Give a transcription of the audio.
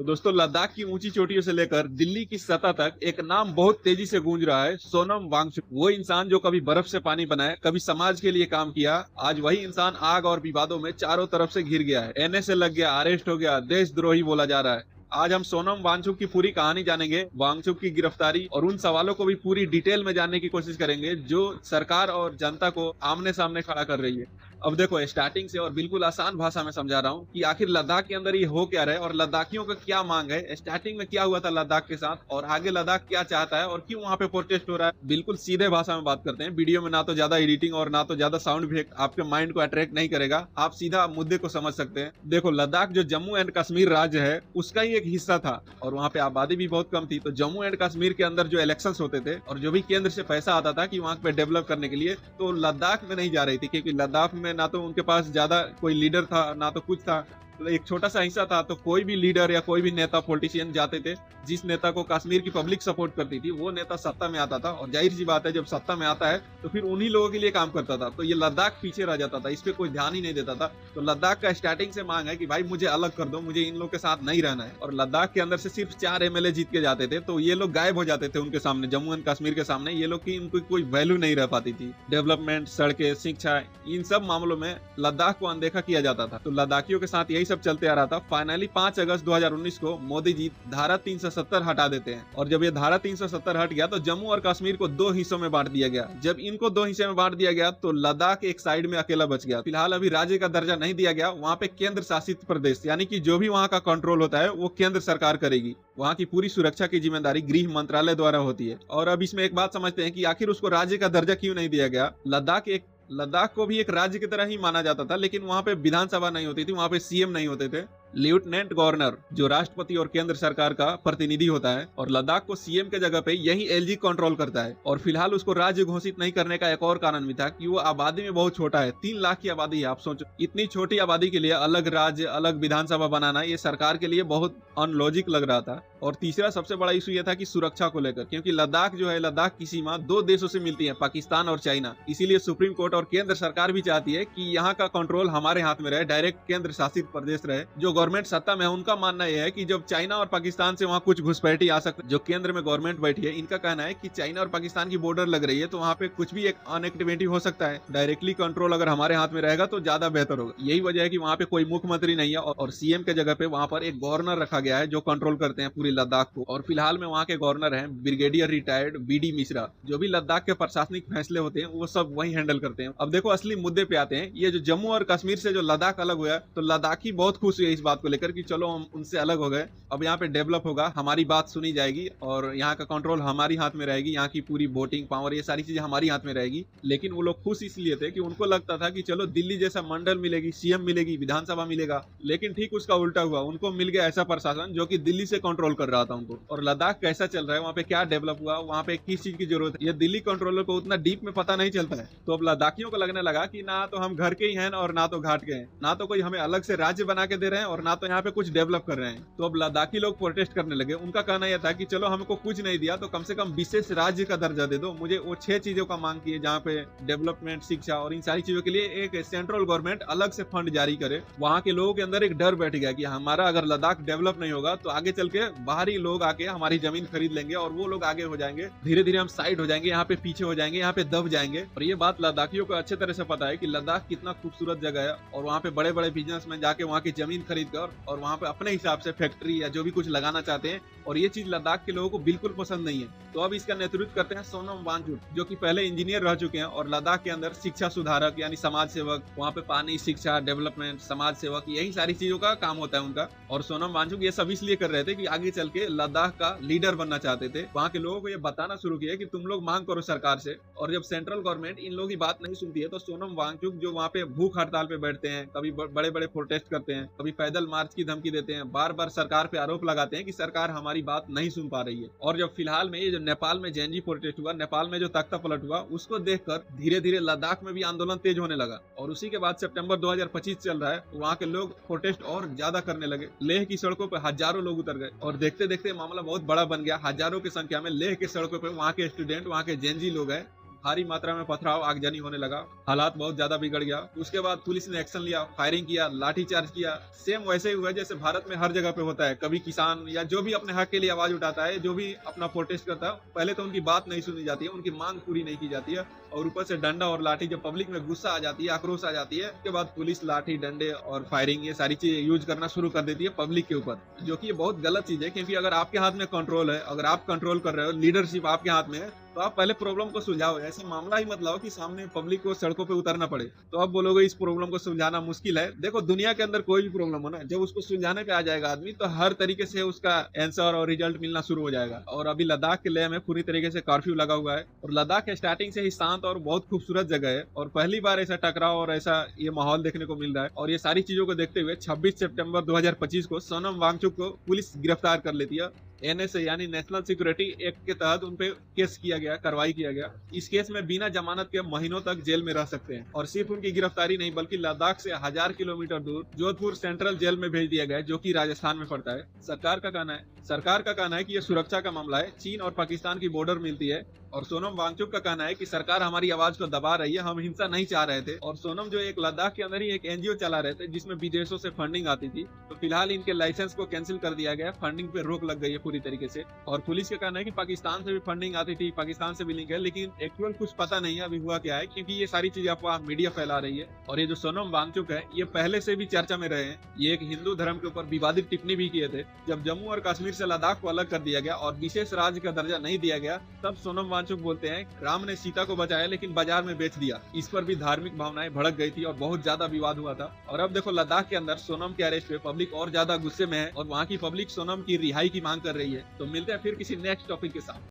तो दोस्तों, लद्दाख की ऊंची चोटियों से लेकर दिल्ली की सतह तक एक नाम बहुत तेजी से गूंज रहा है, सोनम वांगचुक। वो इंसान जो कभी बर्फ से पानी बनाए, कभी समाज के लिए काम किया, आज वही इंसान आग और विवादों में चारों तरफ से घिर गया है। एनएसए लग गया, अरेस्ट हो गया, देशद्रोही बोला जा रहा है। आज हम सोनम वांगचुक की पूरी कहानी जानेंगे, वांगचुक की गिरफ्तारी और उन सवालों को भी पूरी डिटेल में जानने की कोशिश करेंगे जो सरकार और जनता को आमने सामने खड़ा कर रही है। अब देखो, स्टार्टिंग से और बिल्कुल आसान भाषा में समझा रहा हूँ कि आखिर लद्दाख के अंदर ये हो क्या रहा है और लद्दाखियों का क्या मांग है, स्टार्टिंग में क्या हुआ था लद्दाख के साथ और आगे लद्दाख क्या चाहता है और क्यों वहां पे प्रोटेस्ट हो रहा है। बिल्कुल सीधे भाषा में बात करते हैं। वीडियो में ना तो ज्यादा एडिटिंग और ना तो ज्यादा साउंड इफेक्ट आपके माइंड को अट्रैक्ट नहीं करेगा, आप सीधा मुद्दे को समझ सकते हैं। देखो, लद्दाख जो जम्मू एंड कश्मीर राज्य है उसका ही एक हिस्सा था और वहाँ पे आबादी भी बहुत कम थी। तो जम्मू एंड कश्मीर के अंदर जो इलेक्शंस होते थे और जो भी केंद्र से पैसा आता था कि वहाँ पे डेवलप करने के लिए, तो लद्दाख में नहीं जा रही थी, क्योंकि लद्दाख में ना तो उनके पास ज्यादा कोई लीडर था ना तो कुछ था। तो एक छोटा सा हिस्सा था, तो कोई भी लीडर या कोई भी नेता पॉलिटिशियन जाते थे, जिस नेता को कश्मीर की पब्लिक सपोर्ट करती थी वो नेता सत्ता में आता था और जाहिर सी बात है जब सत्ता में आता है तो फिर उन्हीं लोगों के लिए काम करता था। तो ये लद्दाख पीछे रह जाता था, इस पे कोई ध्यान ही नहीं देता था। तो लद्दाख का स्टार्टिंग से मांग है कि भाई मुझे अलग कर दो, मुझे इन लोगों के साथ नहीं रहना है। और लद्दाख के अंदर से सिर्फ 4 एमएलए जीत के जाते थे, तो ये लोग गायब हो जाते थे उनके सामने, जम्मू एंड कश्मीर के सामने। ये लोग की इनको कोई वैल्यू नहीं रह पाती थी। डेवलपमेंट, सड़कें, शिक्षा, इन सब मामलों में लद्दाख को अनदेखा किया जाता था। तो लद्दाखियों के साथ यही सब चलते आ रहा था। फाइनली 5 अगस्त 2019 को मोदी जी धारा 370 हटा देते हैं और जब ये धारा 370 हट गया तो जम्मू और कश्मीर को 2 हिस्सों में बांट दिया गया। जब इनको 2 हिस्से में बांट दिया गया तो लद्दाख एक साइड में अकेला बच गया। फिलहाल अभी राज्य का दर्जा नहीं दिया गया, वहाँ पे केंद्र शासित प्रदेश, यानी कि जो भी वहाँ का कंट्रोल होता है वो केंद्र सरकार करेगी। वहाँ की पूरी सुरक्षा की जिम्मेदारी गृह मंत्रालय द्वारा होती है। और अब इसमें एक बात समझते हैं कि आखिर उसको राज्य का दर्जा क्यों नहीं दिया गया। लद्दाख को भी एक राज्य की तरह ही माना जाता था, लेकिन वहाँ पे विधानसभा नहीं होती थी, वहाँ पे सीएम नहीं होते थे। लेफ्टिनेंट गवर्नर जो राष्ट्रपति और केंद्र सरकार का प्रतिनिधि होता है, और लद्दाख को सीएम के जगह पे यही एलजी कंट्रोल करता है। और फिलहाल उसको राज्य घोषित नहीं करने का एक और कारण भी था कि वो आबादी में बहुत छोटा है, 3 लाख की आबादी है। आप सोचो, इतनी छोटी आबादी के लिए अलग राज्य, अलग विधानसभा बनाना ये सरकार के लिए बहुत अनलॉजिक लग रहा था। और तीसरा सबसे बड़ा इशू ये था कि सुरक्षा को लेकर, क्योंकि लद्दाख जो है, लद्दाख की सीमा 2 देशों से मिलती है, पाकिस्तान और चाइना। इसीलिए सुप्रीम कोर्ट और केंद्र सरकार भी चाहती है कि यहाँ का कंट्रोल हमारे हाथ में रहे, डायरेक्ट केंद्र शासित प्रदेश रहे। जो गवर्नमेंट सत्ता में है उनका मानना यह है कि जब चाइना और पाकिस्तान से वहाँ कुछ घुसपैठी आ सकती है, जो केंद्र में गवर्नमेंट बैठी है, इनका कहना है कि चाइना और पाकिस्तान की बॉर्डर लग रही है तो वहाँ पे कुछ भी एक अनएक्टिविटी हो सकता है। डायरेक्टली कंट्रोल अगर हमारे हाथ में रहेगा तो ज्यादा बेहतर होगा। यही वजह है कि वहाँ पे कोई मुख्यमंत्री नहीं है और सीएम के जगह पे वहाँ पर एक गवर्नर रखा गया है जो कंट्रोल करते हैं पूरी लद्दाख को। और फिलहाल में वहाँ के गवर्नर हैं ब्रिगेडियर रिटायर्ड बीडी मिश्रा। जो भी लद्दाख के प्रशासनिक फैसले होते हैं वो सब वही हैंडल करते हैं। अब देखो, असली मुद्दे पे आते हैं। ये जो जम्मू और कश्मीर से जो लद्दाख अलग हुआ, तो लद्दाखी बहुत खुश हुए इस बात को लेकर कि चलो हम उनसे अलग हो गए, अब यहाँ पे डेवलप होगा, हमारी बात सुनी जाएगी और यहाँ का कंट्रोल हमारी हाथ में रहेगी, यहाँ की पूरी वोटिंग पावर, ये सारी चीजें हमारी हाथ में रहेगी। लेकिन वो लोग खुश इसलिए थे कि उनको लगता था कि चलो दिल्ली जैसा मंडल मिलेगी, सीएम मिलेगी, विधानसभा मिलेगा। लेकिन ठीक उसका उल्टा हुआ, उनको मिल गया ऐसा प्रशासन जो कि दिल्ली से कंट्रोल कर रहा था उनको। और लद्दाख कैसा चल रहा है, वहाँ पे क्या डेवलप हुआ, वहाँ पे किस चीज की जरूरत है, ये दिल्ली कंट्रोलर को उतना डीप में पता नहीं चलता है। तो अब लद्दाखियों को लगने लगा कि ना तो हम घर के ही हैं और ना तो घाट के हैं, ना तो कोई हमें अलग से राज्य बना के दे रहे हैं और ना तो यहाँ पे कुछ डेवलप कर रहे हैं। तो अब लद्दाखी लोग प्रोटेस्ट करने लगे। उनका कहना यह था कि चलो हमको कुछ नहीं दिया तो कम से कम विशेष राज्य का दर्जा दे दो। मुझे वो 6 चीजों का मांग की है, जहाँ पे डेवलपमेंट, शिक्षा और इन सारी चीजों के लिए एक सेंट्रल गवर्नमेंट अलग से फंड जारी करे। वहाँ के लोगों के अंदर एक डर बैठ गया कि हमारा अगर लद्दाख डेवलप नहीं होगा तो आगे चल के बाहरी लोग आके हमारी जमीन खरीद लेंगे और वो लोग आगे हो जाएंगे, धीरे धीरे हम साइड हो जाएंगे, यहाँ पे पीछे हो जाएंगे, यहाँ पे दब जाएंगे। और ये बात लद्दाखियों को अच्छे तरह से पता है कि लद्दाख कितना खूबसूरत जगह है और वहाँ पे बड़े बड़े बिजनेसमैन जाके वहाँ की जमीन खरीद कर और वहाँ पे अपने हिसाब से फैक्ट्री या जो भी कुछ लगाना चाहते हैं। और ये चीज लद्दाख के लोगों को बिल्कुल पसंद नहीं है। तो अब इसका नेतृत्व करते हैं सोनम वांगचुक, जो कि पहले इंजीनियर रह चुके हैं और लद्दाख के अंदर शिक्षा सुधारक यानी समाज सेवक, वहाँ पे पानी, शिक्षा, डेवलपमेंट, समाज सेवक, यही सारी चीजों का काम होता है उनका। और सोनम वांगचुक ये सब इसलिए कर रहे थे कि आगे चल के लद्दाख का लीडर बनना चाहते थे। वहाँ के लोगों को ये बताना शुरू किया कि तुम लोग मांग करो सरकार से, और जब सेंट्रल गवर्नमेंट इन लोगों की बात नहीं सुनती है तो सोनम वांगचुक जो वहाँ पे भूख हड़ताल पे बैठते हैं, कभी बड़े बड़े प्रोटेस्ट करते हैं, कभी पैदल मार्च की धमकी देते हैं, बार बार सरकार पे आरोप लगाते हैं कि सरकार हमारी बात नहीं सुन पा रही है। और जब फिलहाल में ये जो नेपाल में जेएनजी प्रोटेस्ट हुआ, नेपाल में जो तख्ता पलट हुआ, उसको देखकर धीरे धीरे लद्दाख में भी आंदोलन तेज होने लगा। और उसी के बाद सितंबर 2025 चल रहा है, वहाँ के लोग प्रोटेस्ट और ज्यादा करने लगे। लेह की सड़कों पर हजारों लोग उतर गए और देखते देखते मामला बहुत बड़ा बन गया। हजारों की संख्या में लेह की सड़कों पर वहाँ के स्टूडेंट, वहाँ के जेएनजी लोग हैं, भारी मात्रा में पथराव आगजनी होने लगा, हालात बहुत ज्यादा बिगड़ गया। उसके बाद पुलिस ने एक्शन लिया, फायरिंग किया, लाठीचार्ज किया। सेम वैसे ही हुआ जैसे भारत में हर जगह पे होता है। कभी किसान या जो भी अपने हक के लिए आवाज उठाता है, जो भी अपना प्रोटेस्ट करता है, पहले तो उनकी बात नहीं सुनी जाती है, उनकी मांग पूरी नहीं की जाती है, और ऊपर से डंडा और लाठी। जब पब्लिक में गुस्सा आ जाती है, आक्रोश आ जाती है, उसके बाद पुलिस लाठी, डंडे और फायरिंग ये सारी चीजें यूज करना शुरू कर देती है पब्लिक के ऊपर, जो कि ये बहुत गलत चीज है। क्योंकि अगर आपके हाथ में कंट्रोल है, अगर आप कंट्रोल कर रहे हो, लीडरशिप आपके हाथ में है, तो आप पहले प्रॉब्लम को सुलझाओ। ऐसे मामला ही मत लाओ कि सामने पब्लिक को सड़कों पे उतरना पड़े। तो अब बोलोगे इस प्रॉब्लम को सुलझाना मुश्किल है। देखो, दुनिया के अंदर कोई भी प्रॉब्लम हो ना, जब उसको सुलझाने पे आ जाएगा आदमी, तो हर तरीके से उसका आंसर और रिजल्ट मिलना शुरू हो जाएगा। और अभी लद्दाख के लेह में पूरी तरीके से कर्फ्यू लगा हुआ है, और लद्दाख स्टार्टिंग से ही शांत और बहुत खूबसूरत जगह है, और पहली बार ऐसा टकराव और ऐसा ये माहौल देखने को मिल रहा है। और ये सारी चीजों को देखते हुए 26 सितंबर 2025 को सोनम वांगचुक को पुलिस गिरफ्तार कर लेती है। एनएसए यानी नेशनल सिक्योरिटी एक्ट के तहत उन पे केस किया गया, कार्रवाई किया गया। इस केस में बिना जमानत के महीनों तक जेल में रह सकते हैं। और सिर्फ उनकी गिरफ्तारी नहीं, बल्कि लद्दाख से 1000 किलोमीटर दूर जोधपुर सेंट्रल जेल में भेज दिया गया है, जो कि राजस्थान में पड़ता है। सरकार का कहना है कि यह सुरक्षा का मामला है। चीन और पाकिस्तान की बॉर्डर मिलती है। और सोनम वांगचुक का कहना है कि सरकार हमारी आवाज को दबा रही है, हम हिंसा नहीं चाह रहे थे। और सोनम जो एक लद्दाख के अंदर ही एक एनजीओ चला रहे थे, जिसमें विदेशों से फंडिंग आती थी, तो फिलहाल इनके लाइसेंस को कैंसिल कर दिया गया, फंडिंग पे रोक लग गई है पूरी तरीके से। और पुलिस का कहना है कि पाकिस्तान से भी फंडिंग आती थी, पाकिस्तान से भी लिंक है, लेकिन एक्चुअल कुछ पता नहीं है अभी हुआ क्या है, क्योंकि ये सारी चीजें अफवाह मीडिया फैला रही है। और ये जो सोनम वांगचुक है, ये पहले से भी चर्चा में रहे हैं। ये एक हिंदू धर्म के ऊपर विवादित टिप्पणी भी किए थे। जब जम्मू और कश्मीर से लद्दाख को अलग कर दिया गया और विशेष राज्य का दर्जा नहीं दिया गया, तब सोनम वांगचुक बोलते हैं, राम ने सीता को बचाया लेकिन बाजार में बेच दिया। इस पर भी धार्मिक भावनाएं भड़क गई थी और बहुत ज्यादा विवाद हुआ था। और अब देखो, लद्दाख के अंदर सोनम के अरेस्ट पे पब्लिक और ज्यादा गुस्से में है, और वहाँ की पब्लिक सोनम की रिहाई की मांग कर रही है। तो मिलते हैं फिर किसी नेक्स्ट टॉपिक के साथ।